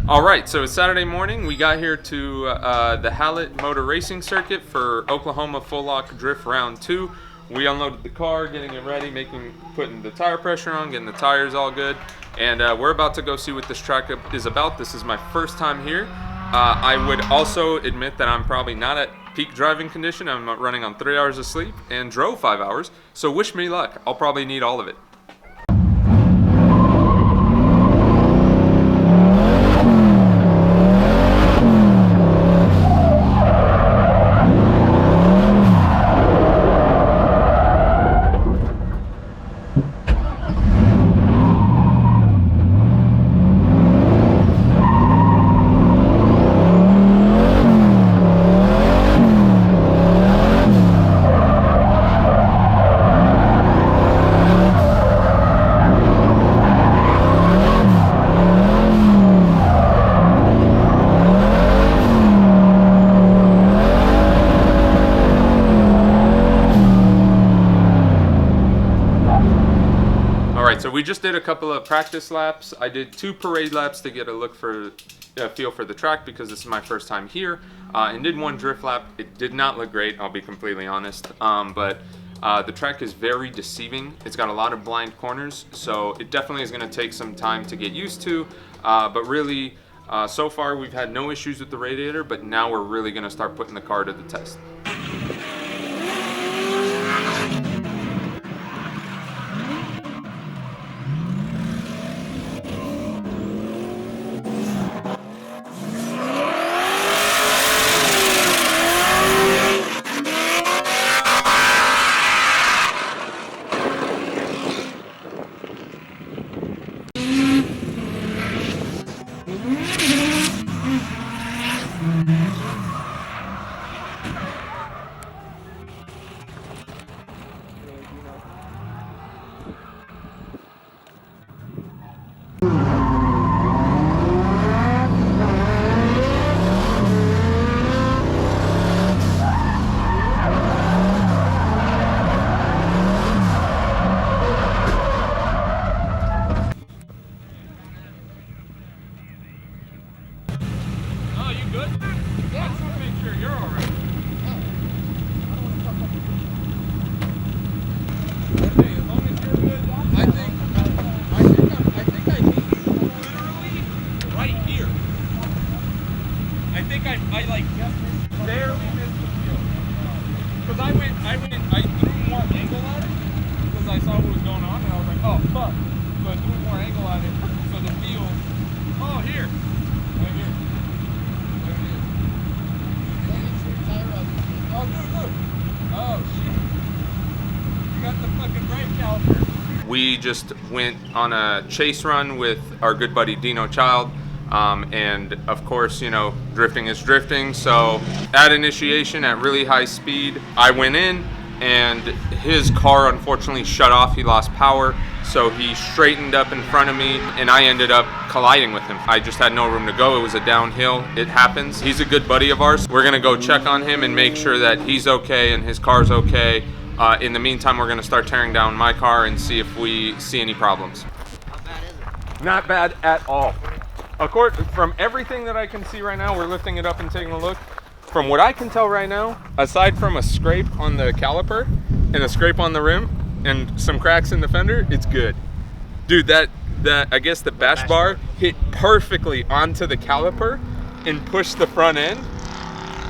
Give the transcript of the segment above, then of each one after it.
All right, so it's Saturday morning. We got here to the Hallett Motor Racing Circuit for Oklahoma Full Lock Drift Round 2. We unloaded the car, getting it ready, putting the tire pressure on, getting the tires all good, and we're about to go see what this track is about. This is my first time here. I would also admit that I'm probably not at peak driving condition. I'm running on 3 hours of sleep and drove 5 hours, so wish me luck. I'll probably need all of it. So we just did a couple of practice laps. I did 2 parade laps to get a feel for the track because this is my first time here, and did 1 drift lap. It did not look great, I'll be completely honest, but the track is very deceiving. It's got a lot of blind corners, so it definitely is going to take some time to get used to, but really so far we've had no issues with the radiator, but now we're really going to start putting the car to the test. I threw more angle at it because I saw what was going on, and I was like, oh, fuck. So I threw more angle at it, so the feel, oh, here. Right here. There it is. Oh, dude. Oh, shit. You got the fucking brake caliper. We just went on a chase run with our good buddy Dino Child. And of course, you know, drifting is drifting. So at initiation at really high speed, I went in and his car unfortunately shut off. He lost power. So he straightened up in front of me and I ended up colliding with him. I just had no room to go. It was a downhill. It happens. He's a good buddy of ours. We're going to go check on him and make sure that he's okay and his car's okay. In the meantime, we're going to start tearing down my car and see if we see any problems. How bad is it? Not bad at all. Of course, from everything that I can see right now, we're lifting it up and taking a look. From what I can tell right now, aside from a scrape on the caliper and a scrape on the rim and some cracks in the fender, it's good. Dude, that I guess the bash bar hit perfectly onto the caliper and pushed the front end,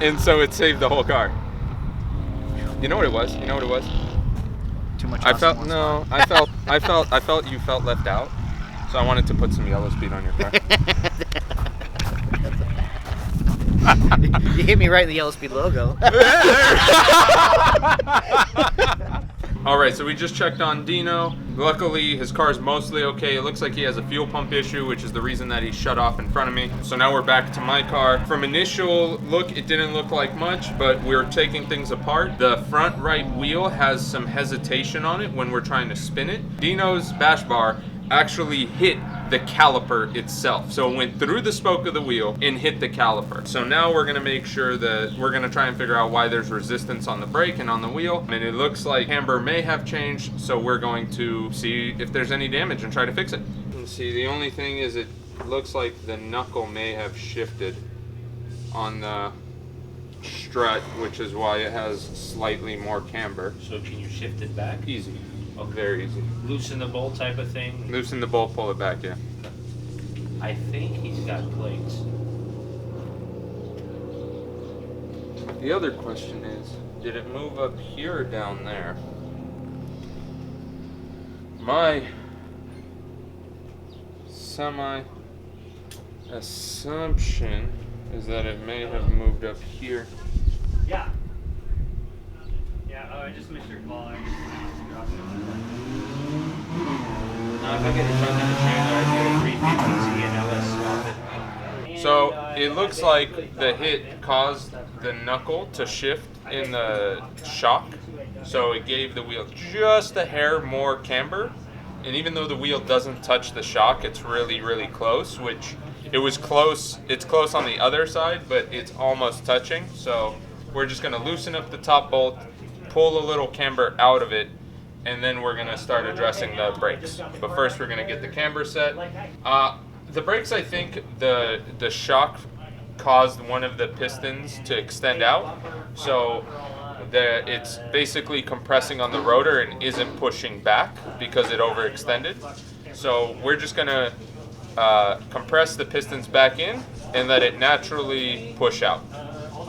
and so it saved the whole car. You know what it was? Too much. I felt you felt left out. So I wanted to put some yellow speed on your car. You hit me right in the yellow speed logo. All right, so we just checked on Dino. Luckily, his car is mostly okay. It looks like he has a fuel pump issue, which is the reason that he shut off in front of me. So now we're back to my car. From initial look, it didn't look like much, but we're taking things apart. The front right wheel has some hesitation on it when we're trying to spin it. Dino's bash bar actually hit the caliper itself. So it went through the spoke of the wheel and hit the caliper. So now we're gonna make sure that we're gonna try and figure out why there's resistance on the brake and on the wheel. And it looks like camber may have changed, so we're going to see if there's any damage and try to fix it. And see, the only thing is it looks like the knuckle may have shifted on the strut, which is why it has slightly more camber. So can you shift it back? Easy. Okay. Very easy. Loosen the bolt type of thing? Loosen the bolt, pull it back, yeah. I think he's got plates. The other question is, did it move up here or down there? My semi-assumption is that it may have moved up here. Yeah. Yeah, I just missed your call. I just dropped it. Now if I get a truck in the trailer, I'd do a 350Z and LS swap it. So it looks like the hit caused the knuckle to shift in the shock. So it gave the wheel just a hair more camber. And even though the wheel doesn't touch the shock, it's really, really close, which it was close. It's close on the other side, but it's almost touching. So we're just gonna loosen up the top bolt, pull a little camber out of it, and then we're gonna start addressing the brakes. But first we're gonna get the camber set. The brakes, I think the shock caused one of the pistons to extend out. So it's basically compressing on the rotor and isn't pushing back because it overextended. So we're just gonna compress the pistons back in and let it naturally push out.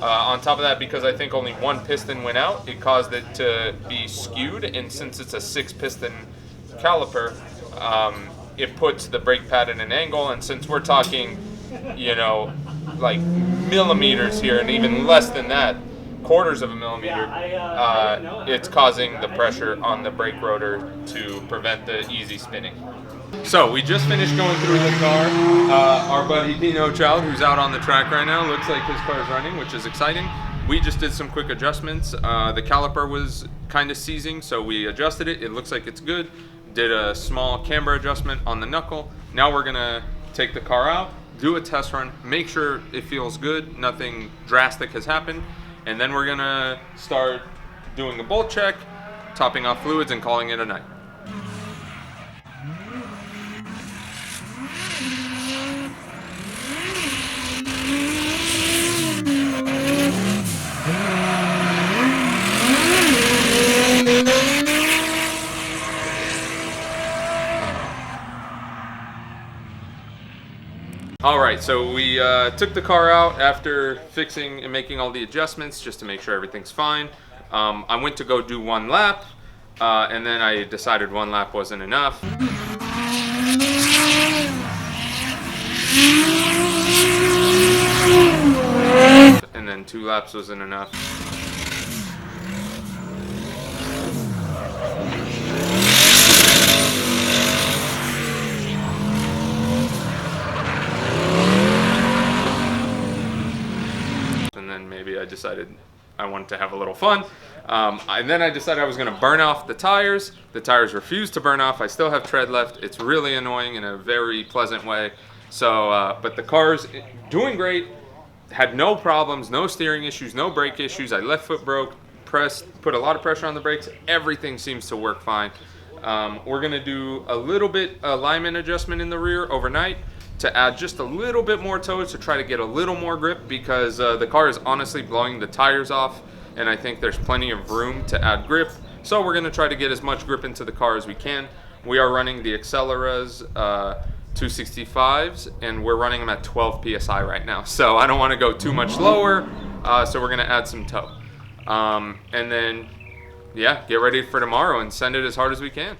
On top of that, because I think only one piston went out, it caused it to be skewed, and since it's a 6-piston caliper, it puts the brake pad in an angle, and since we're talking, you know, like millimeters here, and even less than that, quarters of a millimeter, it's causing the pressure on the brake rotor to prevent the easy spinning. So we just finished going through the car. Our buddy Dino Child, who's out on the track right now, looks like his car is running, which is exciting. We just did some quick adjustments. The caliper was kind of seizing, so we adjusted it. It looks like it's good. Did a small camber adjustment on the knuckle. Now we're gonna take the car out, do a test run, make sure it feels good, nothing drastic has happened, and then we're gonna start doing a bolt check, topping off fluids, and calling it a night. All right, so we took the car out after fixing and making all the adjustments just to make sure everything's fine. I went to go do one lap, and then I decided one lap wasn't enough. And then 2 laps wasn't enough. Maybe I decided I wanted to have a little fun. And then I decided I was going to burn off the tires. The tires refused to burn off. I still have tread left. It's really annoying in a very pleasant way. So, but the car's doing great. Had no problems, no steering issues, no brake issues. I left foot broke, put a lot of pressure on the brakes. Everything seems to work fine. We're going to do a little bit alignment adjustment in the rear overnight to add just a little bit more toe to try to get a little more grip, because the car is honestly blowing the tires off, and I think there's plenty of room to add grip. So we're going to try to get as much grip into the car as we can. We are running the Acceleras 265s, and we're running them at 12 PSI right now. So I don't want to go too much lower, so we're going to add some toe. And then, yeah, get ready for tomorrow and send it as hard as we can.